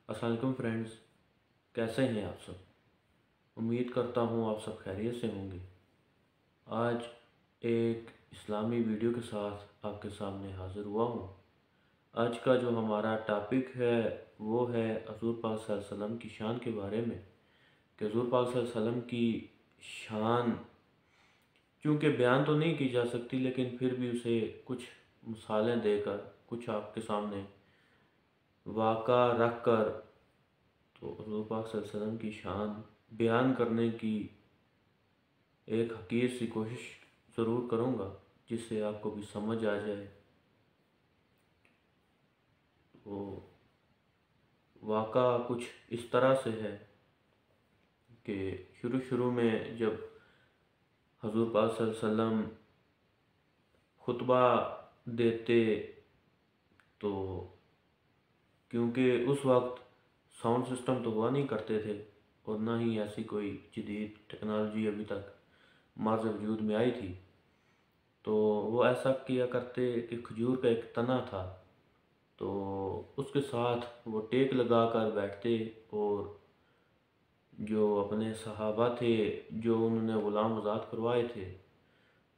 السلام علیکم فرینڈز، کیسے ہیں آپ سب؟ امید کرتا ہوں آپ سب خیریت سے ہوں گے۔ آج ایک اسلامی ویڈیو کے ساتھ آپ کے سامنے حاضر ہوا ہوں۔ آج کا جو ہمارا ٹاپک ہے وہ ہے حضور پاک صلی اللہ علیہ وسلم کی شان کے بارے میں، کہ حضور پاک صلی اللہ علیہ وسلم کی شان چونکہ بیان تو نہیں کی جا سکتی، لیکن پھر بھی اسے کچھ مثالیں دے کر، کچھ آپ کے سامنے واقعہ رکھ کر تو حضور پاک صلی اللہ علیہ وسلم کی شان بیان کرنے کی ایک حقیر سی کوشش ضرور کروں گا، جس سے آپ کو بھی سمجھ آ جائے۔ وہ واقعہ کچھ اس طرح سے ہے کہ شروع میں جب حضور پاک صلی اللہ علیہ وسلم خطبہ دیتے تو کیونکہ اس وقت ساؤنڈ سسٹم تو ہوا نہیں کرتے تھے، اور نہ ہی ایسی کوئی جدید ٹیکنالوجی ابھی تک مارز وجود میں آئی تھی، تو وہ ایسا کیا کرتے کہ کھجور کا ایک تنا تھا، تو اس کے ساتھ وہ ٹیک لگا کر بیٹھتے، اور جو اپنے صحابہ تھے جو انہوں نے غلام آزاد کروائے تھے،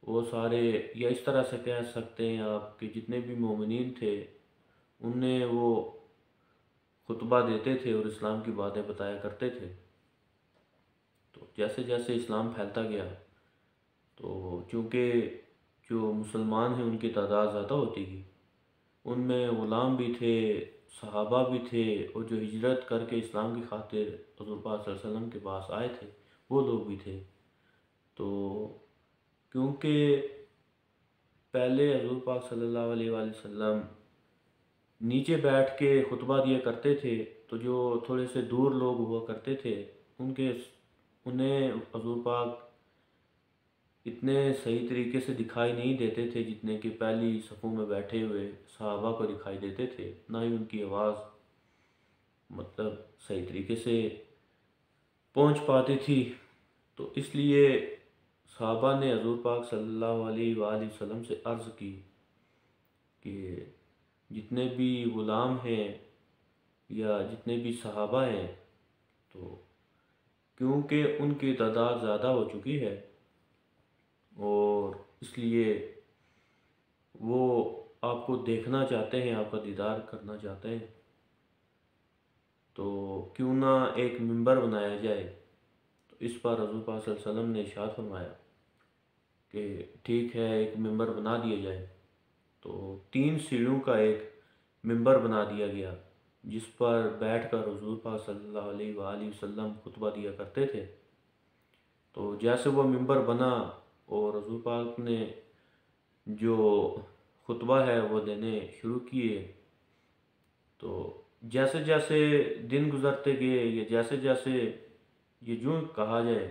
وہ سارے، یا اس طرح سے کہہ سکتے ہیں آپ کہ جتنے بھی مومنین تھے انہیں وہ خطبہ دیتے تھے اور اسلام کی باتیں بتایا کرتے تھے۔ تو جیسے جیسے اسلام پھیلتا گیا تو چونکہ جو مسلمان ہیں ان کی تعداد زیادہ ہوتی گئی، ان میں غلام بھی تھے، صحابہ بھی تھے، اور جو ہجرت کر کے اسلام کی خاطر حضور پاک صلی اللہ علیہ وسلم کے پاس آئے تھے وہ لوگ بھی تھے۔ تو کیونکہ پہلے حضور پاک صلی اللہ علیہ وآلہ وسلم نیچے بیٹھ کے خطبہ دیا کرتے تھے، تو جو تھوڑے سے دور لوگ ہوا کرتے تھے انہیں حضور پاک اتنے صحیح طریقے سے دکھائی نہیں دیتے تھے جتنے کہ پہلی صفوں میں بیٹھے ہوئے صحابہ کو دکھائی دیتے تھے، نہ ہی ان کی آواز صحیح طریقے سے پہنچ پاتی تھی۔ تو اس لیے صحابہ نے حضور پاک صلی اللہ علیہ وآلہ وسلم سے عرض کی کہ جتنے بھی غلام ہیں یا جتنے بھی صحابہ ہیں، تو کیونکہ ان کی تعداد زیادہ ہو چکی ہے اور اس لیے وہ آپ کو دیکھنا چاہتے ہیں، آپ کا دیدار کرنا چاہتے ہیں، تو کیوں نہ ایک منبر بنایا جائے۔ تو اس پر حضور پاک صلی اللہ علیہ وسلم نے ارشاد فرمایا کہ ٹھیک ہے، ایک منبر بنا دیا جائے۔ تو 3 سیڑھیوں کا ایک منبر بنا دیا گیا، جس پر بیٹھ کر حضور پاک صلی اللہ علیہ وآلہ وسلم خطبہ دیا کرتے تھے۔ تو جیسے وہ منبر بنا اور حضور پاک نے جو خطبہ ہے وہ دینے شروع کیے، تو جیسے جیسے دن گزرتے گئے، یا جیسے جیسے یہ جو کہا جائے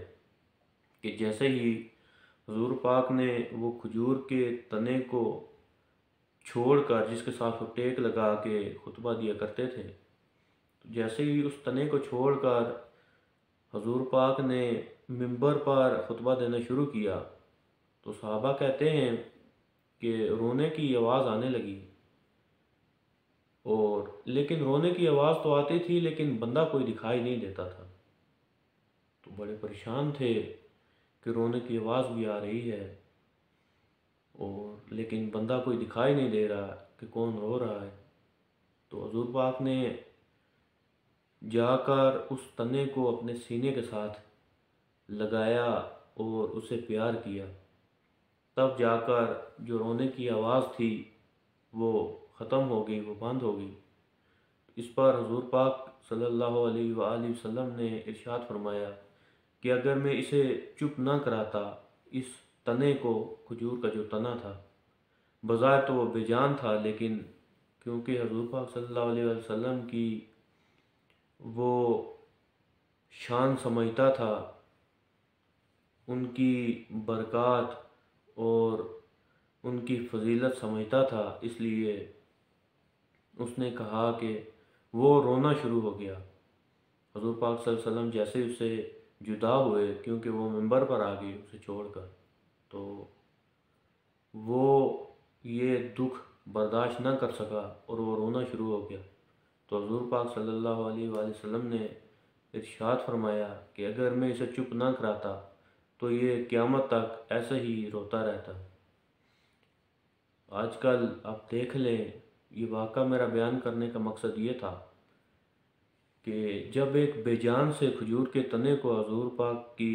کہ جیسے ہی حضور پاک نے وہ کھجور کے تنے کو چھوڑ کر، جس کے ساتھ وہ ٹیک لگا کے خطبہ دیا کرتے تھے، تو جیسے ہی اس تنے کو چھوڑ کر حضور پاک نے منبر پر خطبہ دینا شروع کیا، تو صحابہ کہتے ہیں کہ رونے کی آواز آنے لگی، اور لیکن رونے کی آواز تو آتی تھی لیکن بندہ کوئی دکھائی نہیں دیتا تھا۔ تو بڑے پریشان تھے کہ رونے کی آواز بھی آ رہی ہے اور لیکن بندہ کوئی دکھائی نہیں دے رہا کہ کون رو رہا ہے۔ تو حضور پاک نے جا کر اس تنے کو اپنے سینے کے ساتھ لگایا اور اسے پیار کیا، تب جا کر جو رونے کی آواز تھی وہ ختم ہو گئی، وہ بند ہو گئی۔ اس پر حضور پاک صلی اللہ علیہ وآلہ وسلم نے ارشاد فرمایا کہ اگر میں اسے چپ نہ کراتا، اس تنے کو، کھجور کا جو تنا تھا، بظاہر تو وہ بے جان تھا، لیکن کیونکہ حضور پاک صلی اللہ علیہ وسلم کی وہ شان سمجھتا تھا، ان کی برکات اور ان کی فضیلت سمجھتا تھا، اس لیے اس نے کہا کہ وہ رونا شروع ہو گیا۔ حضور پاک صلی اللہ علیہ وسلم جیسے اسے جدا ہوئے، کیونکہ وہ منبر پر آ گئی اسے چھوڑ کر، تو وہ یہ دکھ برداشت نہ کر سکا اور وہ رونا شروع ہو گیا۔ تو حضور پاک صلی اللہ علیہ وآلہ وسلم نے ارشاد فرمایا کہ اگر میں اسے چپ نہ کراتا تو یہ قیامت تک ایسے ہی روتا رہتا۔ آج کل آپ دیکھ لیں، یہ واقعہ میرا بیان کرنے کا مقصد یہ تھا کہ جب ایک بے جان سے کھجور کے تنے کو حضور پاک کی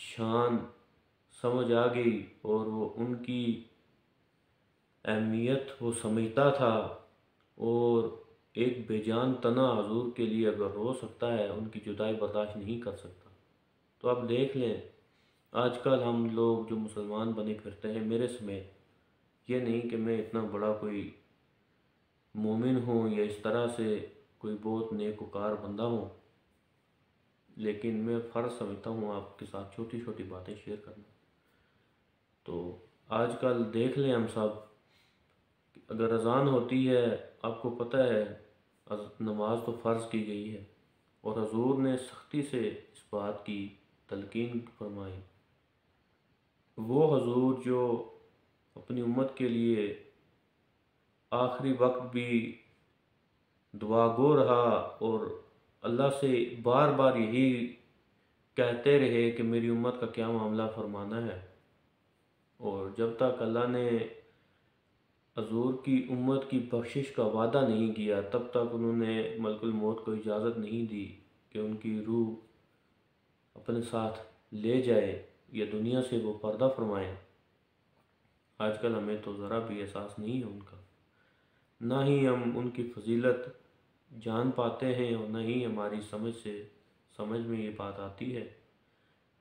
شان سمجھ آ گئی اور وہ ان کی اہمیت وہ سمجھتا تھا، اور ایک بے جان تنا حضور کے لیے اگر رو سکتا ہے، ان کی جدائی برداشت نہیں کر سکتا، تو آپ دیکھ لیں آج کل ہم لوگ جو مسلمان بنے پھرتے ہیں، میرے سمیت، یہ نہیں کہ میں اتنا بڑا کوئی مومن ہوں یا اس طرح سے کوئی بہت نیک وکار بندہ ہوں، لیکن میں فرض سمجھتا ہوں آپ کے ساتھ چھوٹی چھوٹی باتیں شیئر کرنا۔ تو آج کل دیکھ لیں ہم سب، اگر اذان ہوتی ہے، آپ کو پتہ ہے نماز تو فرض کی گئی ہے، اور حضور نے سختی سے اس بات کی تلقین فرمائی۔ وہ حضور جو اپنی امت کے لیے آخری وقت بھی دعا گو رہا اور اللہ سے بار بار یہی کہتے رہے کہ میری امت کا کیا معاملہ فرمانا ہے، اور جب تک اللہ نے حضور کی امت کی بخشش کا وعدہ نہیں کیا، تب تک انہوں نے ملک الموت کو اجازت نہیں دی کہ ان کی روح اپنے ساتھ لے جائے یا دنیا سے وہ پردہ فرمائے۔ آج کل ہمیں تو ذرا بھی احساس نہیں ہے ان کا، نہ ہی ہم ان کی فضیلت جان پاتے ہیں، اور نہ ہی ہماری سمجھ میں یہ بات آتی ہے،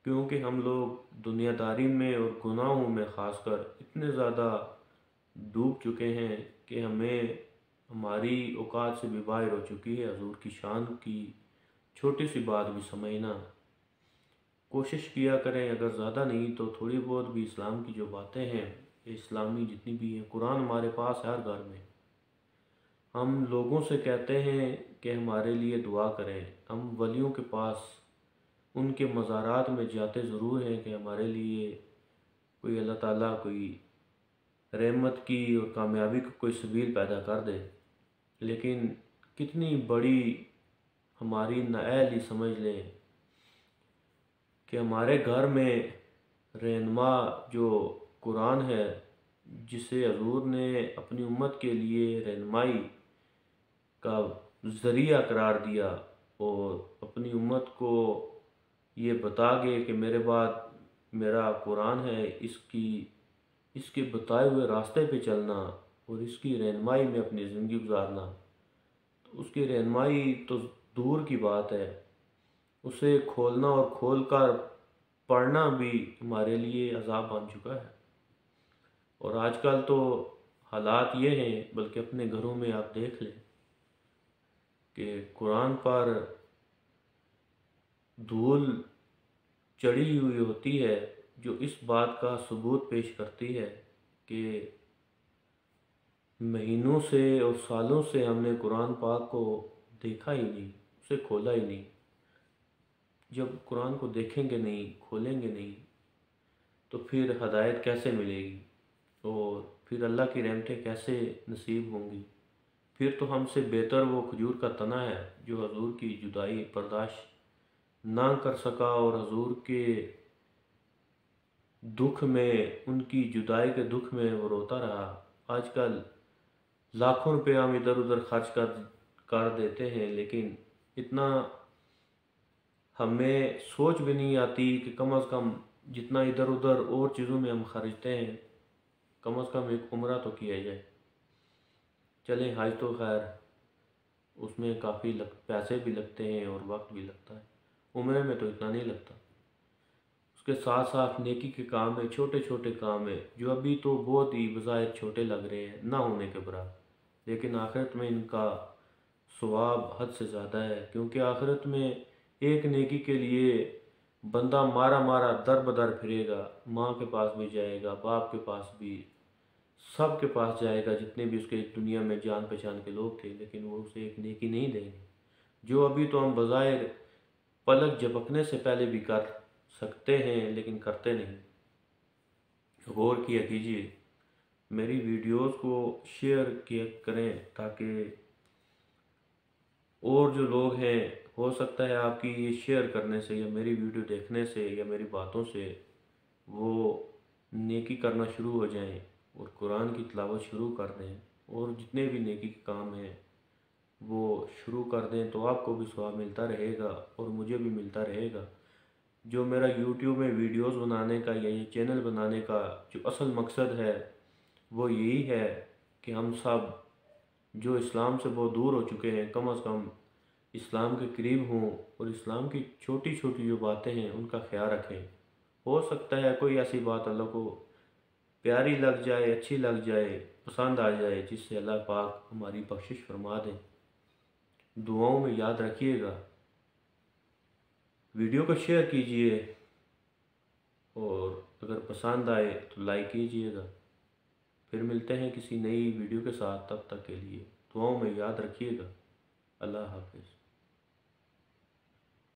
کیونکہ ہم لوگ دنیا داری میں اور گناہوں میں خاص کر اتنے زیادہ ڈوب چکے ہیں کہ ہمیں ہماری اوقات سے بھی باہر ہو چکی ہے حضور کی شان کی چھوٹی سی بات بھی سمجھنا۔ کوشش کیا کریں، اگر زیادہ نہیں تو تھوڑی بہت بھی اسلام کی جو باتیں ہیں، اسلامی جتنی بھی ہیں، قرآن ہمارے پاس ہے ہر گھر میں۔ ہم لوگوں سے کہتے ہیں کہ ہمارے لیے دعا کریں، ہم ولیوں کے پاس ان کے مزارات میں جاتے ضرور ہیں کہ ہمارے لیے کوئی اللہ تعالیٰ کوئی رحمت کی اور کامیابی کو کوئی سبیل پیدا کر دے، لیکن کتنی بڑی ہماری نااہلی سمجھ لیں کہ ہمارے گھر میں رہنما جو قرآن ہے، جسے حضور نے اپنی امت کے لیے رہنمائی کا ذریعہ قرار دیا، اور اپنی امت کو یہ بتا گئے کہ میرے بعد میرا قرآن ہے، اس کے بتائے ہوئے راستے پہ چلنا اور اس کی رہنمائی میں اپنی زندگی گزارنا، تو اس کی رہنمائی تو دور کی بات ہے، اسے کھولنا اور کھول کر پڑھنا بھی ہمارے لیے عذاب بن چکا ہے۔ اور آج کل تو حالات یہ ہیں، بلکہ اپنے گھروں میں آپ دیکھ لیں کہ قرآن پر دھول چڑھی ہوئی ہوتی ہے، جو اس بات کا ثبوت پیش کرتی ہے کہ مہینوں سے اور سالوں سے ہم نے قرآن پاک کو دیکھا ہی نہیں، اسے کھولا ہی نہیں۔ جب قرآن کو دیکھیں گے نہیں، کھولیں گے نہیں، تو پھر ہدایت کیسے ملے گی، اور پھر اللہ کی رحمتیں کیسے نصیب ہوں گی؟ پھر تو ہم سے بہتر وہ کھجور کا تنا ہے جو حضور کی جدائی برداشت نہ کر سکا، اور حضور کے دکھ میں، ان کی جدائی کے دکھ میں وہ روتا رہا۔ آج کل لاکھوں روپے ہم ادھر ادھر خرچ کر دیتے ہیں، لیکن اتنا ہمیں سوچ بھی نہیں آتی کہ کم از کم جتنا ادھر ادھر اور چیزوں میں ہم خرچتے ہیں، کم از کم ایک عمرہ تو کیا جائے۔ چلیں حج تو خیر اس میں کافی پیسے بھی لگتے ہیں اور وقت بھی لگتا ہے، عمرے میں تو اتنا نہیں لگتا۔ اس کے ساتھ ساتھ نیکی کے کام ہیں، چھوٹے چھوٹے کام ہیں، جو ابھی تو بہت ہی بظاہر چھوٹے لگ رہے ہیں، نہ ہونے کے برابر، لیکن آخرت میں ان کا ثواب حد سے زیادہ ہے، کیونکہ آخرت میں ایک نیکی کے لیے بندہ مارا مارا در بدر پھرے گا، ماں کے پاس بھی جائے گا، باپ کے پاس بھی، سب کے پاس جائے گا، جتنے بھی اس کے دنیا میں جان پہچان کے لوگ تھے، لیکن وہ اسے ایک نیکی نہیں دیں گے، جو ابھی تو ہم بظاہر پلک جھپکنے سے پہلے بھی کر سکتے ہیں لیکن کرتے نہیں۔ غور کیا کیجیے، میری ویڈیوز کو شیئر کیا کریں تاکہ اور جو لوگ ہیں ہو سکتا ہے آپ کی یہ شیئر کرنے سے یا میری ویڈیو دیکھنے سے یا میری باتوں سے وہ نیکی کرنا شروع ہو جائیں اور قرآن کی تلاوت شروع کر دیں اور جتنے بھی نیکی کے کام ہیں وہ شروع کر دیں، تو آپ کو بھی ثواب ملتا رہے گا اور مجھے بھی ملتا رہے گا۔ جو میرا یوٹیوب میں ویڈیوز بنانے کا یا یہ چینل بنانے کا جو اصل مقصد ہے وہ یہی ہے کہ ہم سب جو اسلام سے بہت دور ہو چکے ہیں کم از کم اسلام کے قریب ہوں اور اسلام کی چھوٹی چھوٹی جو باتیں ہیں ان کا خیال رکھیں۔ ہو سکتا ہے کوئی ایسی بات اللہ کو پیاری لگ جائے، اچھی لگ جائے، پسند آ جائے، جس سے اللہ پاک ہماری بخشش فرما دیں۔ دعاؤں میں یاد رکھیے گا، ویڈیو کو شیئر کیجئے اور اگر پسند آئے تو لائک کیجئے گا۔ پھر ملتے ہیں کسی نئی ویڈیو کے ساتھ، تب تک کے لیے دعاؤں میں یاد رکھیے گا۔ اللہ حافظ۔